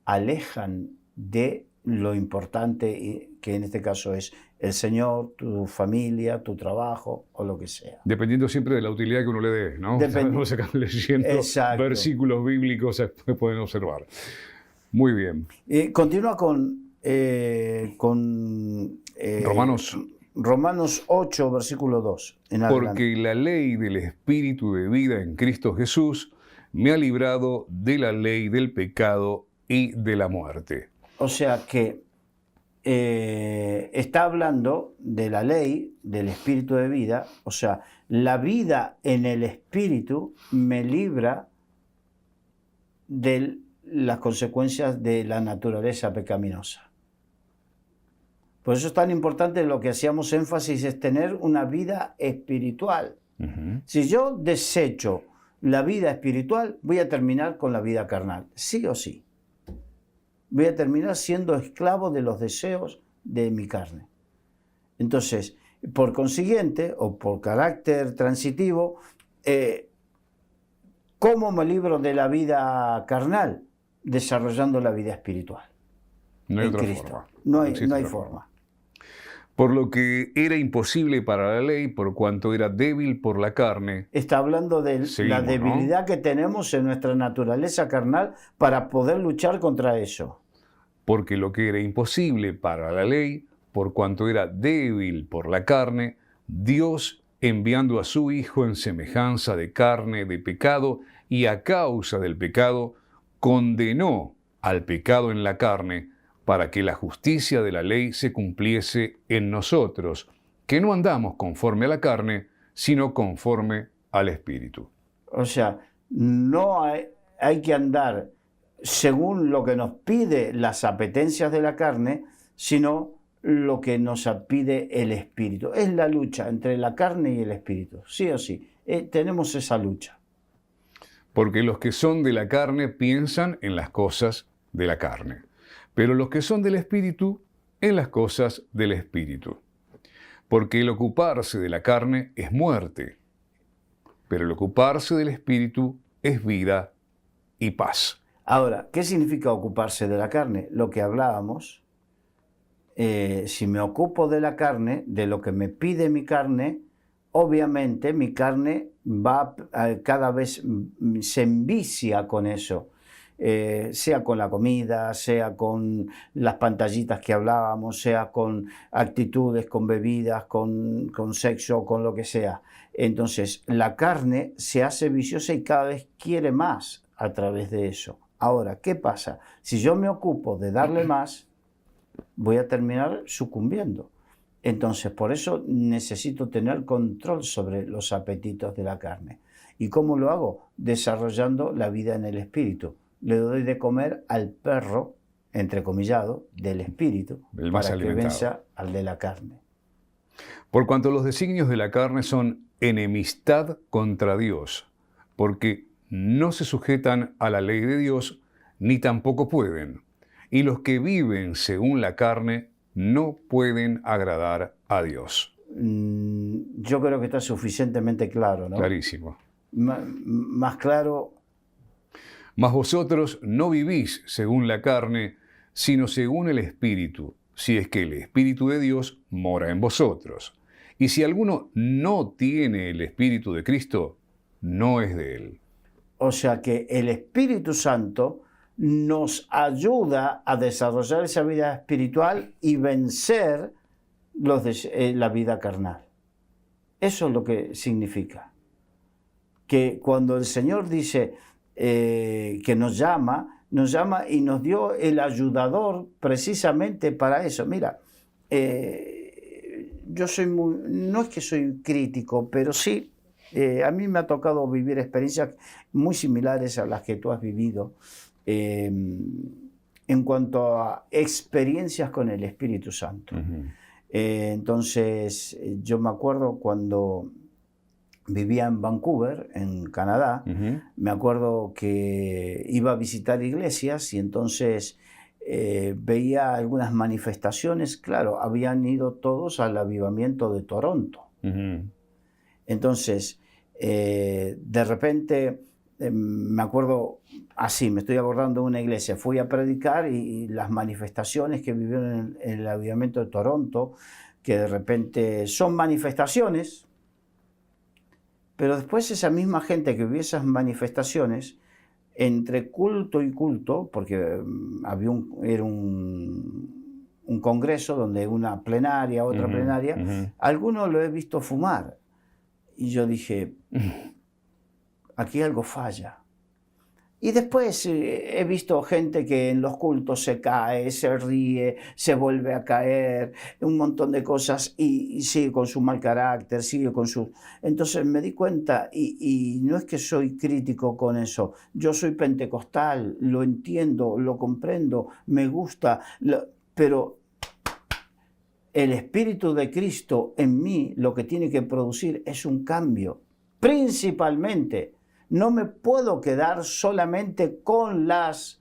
alejan de lo importante, que en este caso es el Señor, tu familia, tu trabajo o lo que sea. Dependiendo siempre de la utilidad que uno le dé, ¿no? Estamos acá leyendo versículos bíblicos, se pueden observar. Muy bien. Continúa con Romanos 8, versículo 2. Porque la ley del Espíritu de vida en Cristo Jesús me ha librado de la ley del pecado y de la muerte. O sea que está hablando de la ley del Espíritu de vida, o sea, la vida en el Espíritu me libra de las consecuencias de la naturaleza pecaminosa. Por eso es tan importante, lo que hacíamos énfasis, es tener una vida espiritual. Si yo desecho la vida espiritual, voy a terminar con la vida carnal, sí o sí. Voy a terminar siendo esclavo de los deseos de mi carne. Entonces, por consiguiente, o por carácter transitivo, ¿cómo me libro de la vida carnal? Desarrollando la vida espiritual. No hay otra forma. No hay forma. Por lo que era imposible para la ley, por cuanto era débil por la carne. Está hablando de la debilidad, ¿no?, que tenemos en nuestra naturaleza carnal para poder luchar contra eso. Porque lo que era imposible para la ley, por cuanto era débil por la carne, Dios, enviando a su Hijo en semejanza de carne de pecado, y a causa del pecado, condenó al pecado en la carne, para que la justicia de la ley se cumpliese en nosotros, que no andamos conforme a la carne, sino conforme al Espíritu. O sea, no hay que andar según lo que nos pide las apetencias de la carne, sino lo que nos pide el Espíritu. Es la lucha entre la carne y el Espíritu, sí o sí. Tenemos esa lucha. Porque los que son de la carne piensan en las cosas de la carne, pero los que son del Espíritu, en las cosas del Espíritu. Porque el ocuparse de la carne es muerte, pero el ocuparse del Espíritu es vida y paz. Ahora, ¿qué significa ocuparse de la carne? Lo que hablábamos, si me ocupo de la carne, de lo que me pide mi carne, obviamente mi carne va cada vez se envicia con eso. sea con la comida, sea con las pantallitas que hablábamos, sea con actitudes, con bebidas, con sexo, con lo que sea. Entonces, la carne se hace viciosa y cada vez quiere más a través de eso. Ahora, ¿qué pasa? Si yo me ocupo de darle más, voy a terminar sucumbiendo. Entonces, por eso necesito tener control sobre los apetitos de la carne. ¿Y cómo lo hago? Desarrollando la vida en el espíritu. Le doy de comer al perro, entrecomillado, del espíritu, el más para que alimentado. venza al de la carne. Por cuanto los designios de la carne son enemistad contra Dios, porque no se sujetan a la ley de Dios, ni tampoco pueden. Y los que viven según la carne no pueden agradar a Dios. Yo creo que está suficientemente claro, ¿no? Clarísimo. Más claro. Mas vosotros no vivís según la carne, sino según el Espíritu, si es que el Espíritu de Dios mora en vosotros. Y si alguno no tiene el Espíritu de Cristo, no es de él. O sea que el Espíritu Santo nos ayuda a desarrollar esa vida espiritual y vencer la vida carnal. Eso es lo que significa. Que cuando el Señor dice que nos llama y nos dio el ayudador precisamente para eso. Mira, yo soy no es que soy crítico, pero sí, a mí me ha tocado vivir experiencias muy similares a las que tú has vivido en cuanto a experiencias con el Espíritu Santo. Entonces, yo me acuerdo cuando vivía en Vancouver, en Canadá, me acuerdo que iba a visitar iglesias y entonces veía algunas manifestaciones. Claro, habían ido todos al avivamiento de Toronto. Entonces, de repente, me acuerdo, así, me estoy acordando de una iglesia, fui a predicar y las manifestaciones que vivieron en el avivamiento de Toronto, que de repente son manifestaciones, pero después esa misma gente que vivía esas manifestaciones, entre culto y culto, porque era un congreso donde una plenaria, otra plenaria, algunos lo he visto fumar. Y yo dije, aquí algo falla. Y después he visto gente que en los cultos se cae, se ríe, se vuelve a caer, un montón de cosas y sigue con su mal carácter, sigue con su... Entonces me di cuenta, y no es que soy crítico con eso, yo soy pentecostal, lo entiendo, lo comprendo, me gusta, pero el Espíritu de Cristo en mí lo que tiene que producir es un cambio, principalmente. No me puedo quedar solamente con las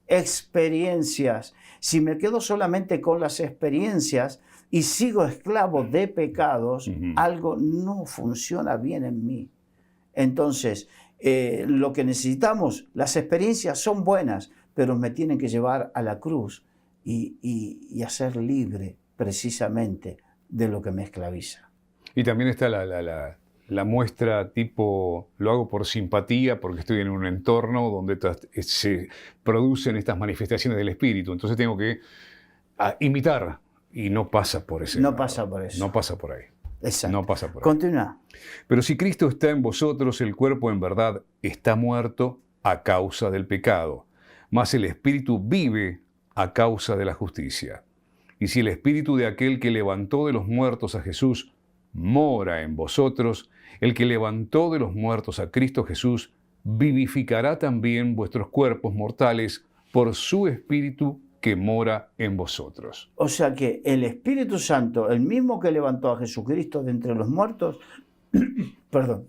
experiencias. Si me quedo solamente con las experiencias y sigo esclavo de pecados, algo no funciona bien en mí. Entonces, lo que necesitamos, las experiencias son buenas, pero me tienen que llevar a la cruz y a ser libre precisamente de lo que me esclaviza. Y también está la muestra tipo, lo hago por simpatía, porque estoy en un entorno donde se producen estas manifestaciones del espíritu. Entonces tengo que imitar, y no pasa por ese lado. No pasa por eso. No pasa por ahí. Exacto. No pasa por ahí. Continúa. Pero si Cristo está en vosotros, el cuerpo en verdad está muerto a causa del pecado, mas el espíritu vive a causa de la justicia. Y si el espíritu de aquel que levantó de los muertos a Jesús mora en vosotros, el que levantó de los muertos a Cristo Jesús vivificará también vuestros cuerpos mortales por su espíritu que mora en vosotros. O sea que el Espíritu Santo, el mismo que levantó a Jesucristo de entre los muertos, perdón,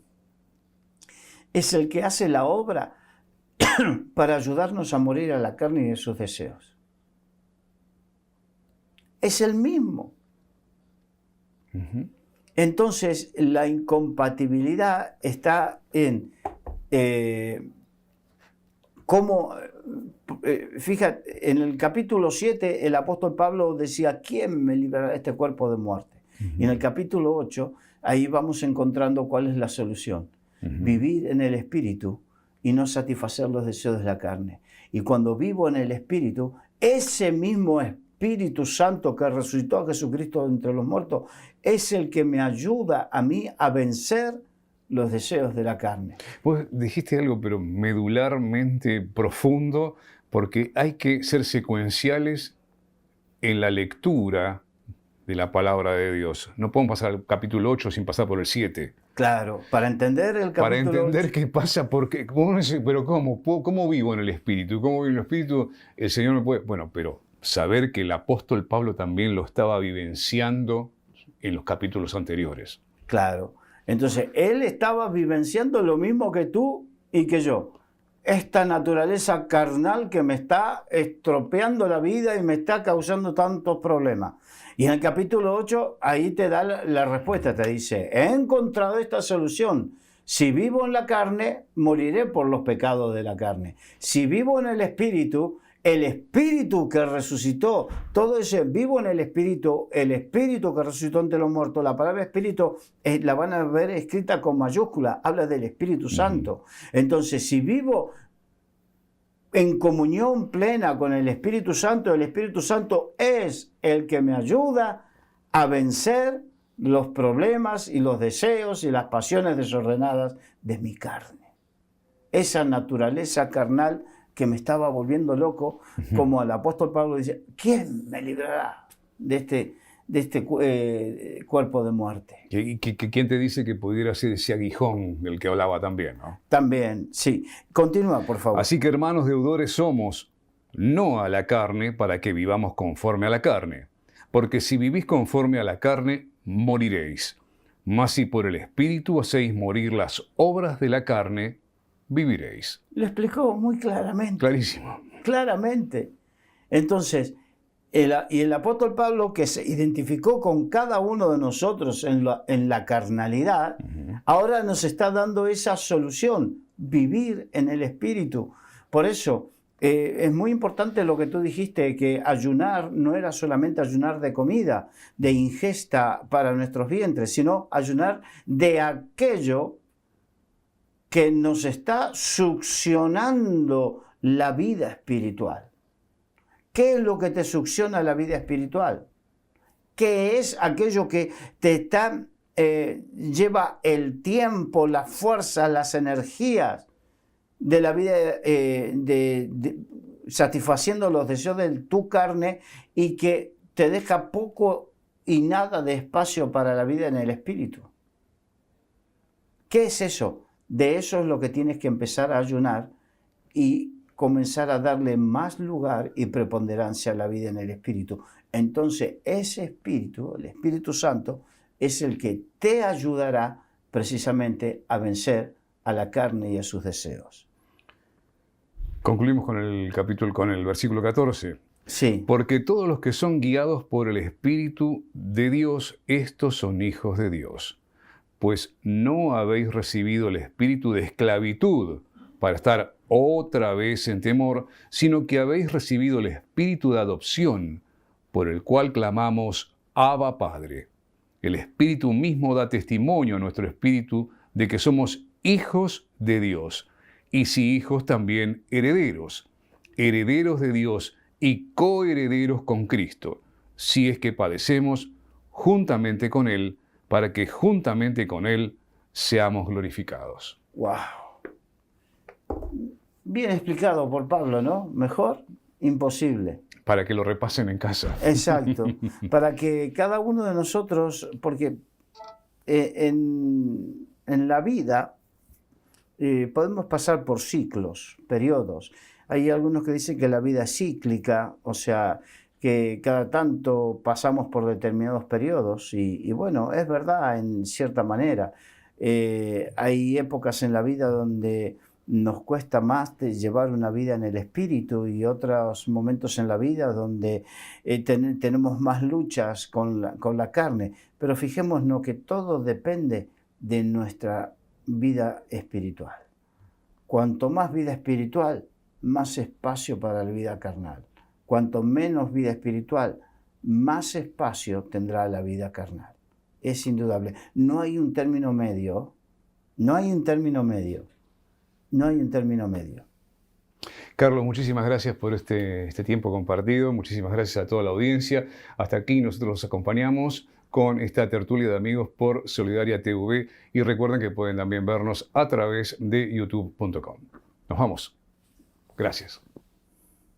es el que hace la obra para ayudarnos a morir a la carne y a sus deseos. Es el mismo. Entonces, la incompatibilidad está en cómo, fíjate, en el capítulo 7 el apóstol Pablo decía, ¿quién me librará de este cuerpo de muerte? Y en el capítulo 8, ahí vamos encontrando cuál es la solución. Vivir en el Espíritu y no satisfacer los deseos de la carne. Y cuando vivo en el Espíritu, ese mismo Espíritu Santo que resucitó a Jesucristo entre los muertos es el que me ayuda a mí a vencer los deseos de la carne. Vos dijiste algo, pero medularmente profundo, porque hay que ser secuenciales en la lectura de la palabra de Dios. No podemos pasar al capítulo 8 sin pasar por el 7. Claro, para entender el capítulo Para entender 8, qué pasa, porque, pero ¿cómo vivo en el Espíritu? ¿Cómo vivo en el Espíritu? El Señor me puede... Bueno, pero saber que el apóstol Pablo también lo estaba vivenciando en los capítulos anteriores. claro. Entonces, él estaba vivenciando lo mismo que tú y que yo. Esta naturaleza carnal que me está estropeando la vida y me está causando tantos problemas. Y en el capítulo 8, ahí te da la respuesta, te dice, he encontrado esta solución. Si vivo en la carne, moriré por los pecados de la carne. Si vivo en el Espíritu que resucitó, todo ese vivo en el Espíritu que resucitó entre los muertos, la palabra Espíritu la van a ver escrita con mayúscula, habla del Espíritu Santo. Entonces, si vivo en comunión plena con el Espíritu Santo es el que me ayuda a vencer los problemas y los deseos y las pasiones desordenadas de mi carne. Esa naturaleza carnal que me estaba volviendo loco, como el apóstol Pablo dice, ¿quién me librará de este cuerpo de muerte? ¿Quién te dice que pudiera ser ese aguijón del que hablaba también, ¿no? También, sí. Continúa, por favor. Así que, hermanos deudores somos, no a la carne, para que vivamos conforme a la carne. Porque si vivís conforme a la carne, moriréis. Mas si por el Espíritu hacéis morir las obras de la carne, viviréis. Lo explicó muy claramente. Clarísimo. Claramente. Entonces, el apóstol Pablo, que se identificó con cada uno de nosotros en la carnalidad, ahora nos está dando esa solución, vivir en el Espíritu. Por eso, es muy importante lo que tú dijiste, que ayunar no era solamente ayunar de comida, de ingesta para nuestros vientres, sino ayunar de aquello que nos está succionando la vida espiritual. ¿Qué es lo que te succiona la vida espiritual? ¿Qué es aquello que te lleva el tiempo, la fuerza, las energías de la vida, satisfaciendo los deseos de tu carne y que te deja poco y nada de espacio para la vida en el espíritu? ¿Qué es eso? De eso es lo que tienes que empezar a ayunar y comenzar a darle más lugar y preponderancia a la vida en el Espíritu. Entonces, ese Espíritu, el Espíritu Santo, es el que te ayudará precisamente a vencer a la carne y a sus deseos. Concluimos con el versículo 14. Sí. Porque todos los que son guiados por el Espíritu de Dios, estos son hijos de Dios. Pues no habéis recibido el espíritu de esclavitud para estar otra vez en temor, sino que habéis recibido el espíritu de adopción, por el cual clamamos, Abba Padre. El Espíritu mismo da testimonio a nuestro espíritu de que somos hijos de Dios, y si hijos también herederos, herederos de Dios y coherederos con Cristo, si es que padecemos juntamente con Él, para que juntamente con Él seamos glorificados. ¡Wow! Bien explicado por Pablo, ¿no? Mejor, imposible. Para que lo repasen en casa. Exacto. Para que cada uno de nosotros, porque en la vida podemos pasar por ciclos, periodos. Hay algunos que dicen que la vida es cíclica, o sea, que cada tanto pasamos por determinados periodos y bueno, es verdad en cierta manera. Hay épocas en la vida donde nos cuesta más llevar una vida en el espíritu y otros momentos en la vida donde tenemos más luchas con la carne. Pero fijémonos que todo depende de nuestra vida espiritual. Cuanto más vida espiritual, más espacio para la vida carnal. Cuanto menos vida espiritual, más espacio tendrá la vida carnal. Es indudable. No hay un término medio. No hay un término medio. No hay un término medio. Carlos, muchísimas gracias por este tiempo compartido, muchísimas gracias a toda la audiencia. Hasta aquí nosotros los acompañamos con esta tertulia de amigos por Solidaria TV y recuerden que pueden también vernos a través de youtube.com. Nos vamos. Gracias.